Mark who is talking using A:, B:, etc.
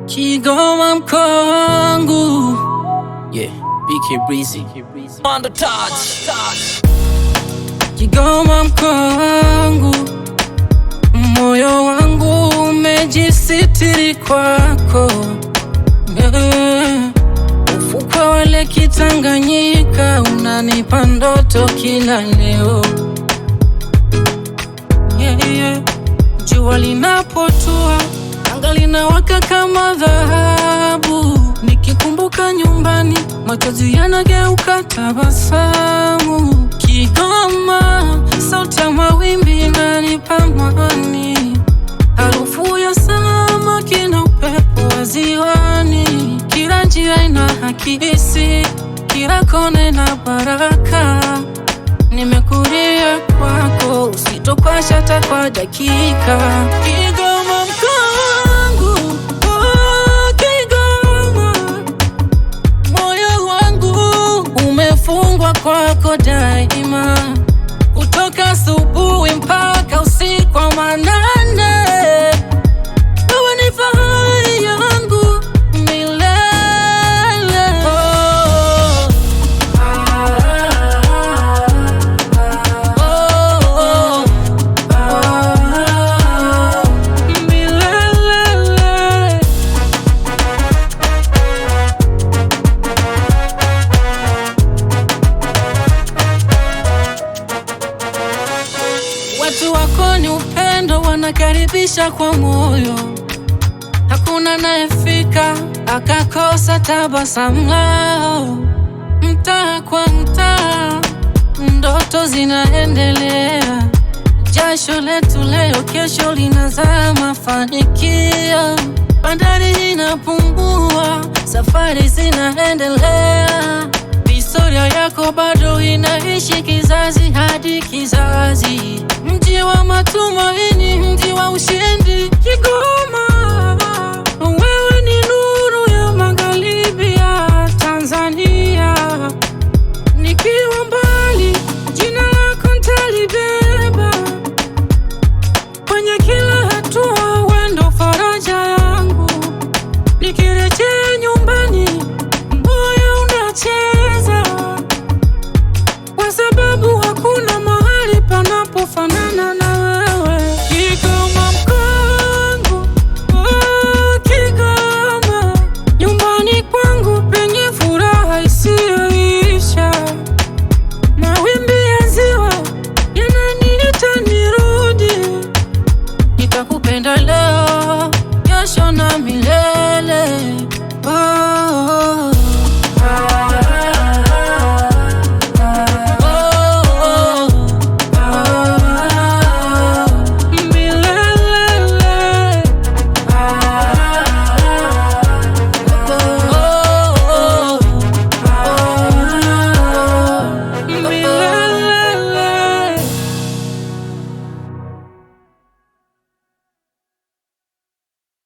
A: Kigoma mkoa wangu, yeah, BK Breezy on the touch. Kigoma mkoa wangu, moyo wangu umejisitiri kwako, yeah. Ufukwe wa Lake Tanganyika unanipa ndoto kila leo, yeah, yeah. Jua linapotua anga linawaka kama dhahabu, nikikumbuka nyumbani machozi yanageuka tabasamu. Kigoma, sauti ya mawimbi inanipa amani, harufu ya samaki na upepo wa ziwani. Kila njia inahakisi, kila kona ina baraka. Nimekulia kwako, usitokwasha hata kwa dakika. Kigoma mkoa wangu, oh, Kigoma, moyo wangu umefungwa kwako daima, kutoka asubuhi mpaka usiku wa manane. Wewe ni fahari yangu milele, oh. Milele. Watu wako ni upendo, wanakaribisha kwa moyo. Hakuna anayefika akakosa tabasamu lao. Mtaa kwa mtaa ndoto zinaendelea, jasho letu leo kesho linazaa mafanikio. Bandari inapungua, safari zinaendelea, historia yako bado inaishi kizazi hadi kizazi. Mji wa matumaini, mji wa ushindi, Kigoma. Wewe ni nuru ya magharibi ya Tanzania. Nikiwa mbali, jina lako nitalibeba kwenye kila hatua, wewe ndo faraja yangu. Nikirejea nyumbani, moyo unacheza, kwa sababu hakuna mahali panapofanana na wewe. Kigoma mkoa, oh, Kigoma, nyumbani kwangu penye furaha isiyoisha. Mawimbi ya ziwa yananiita nirudi, nitakupenda leo, kesho na milele.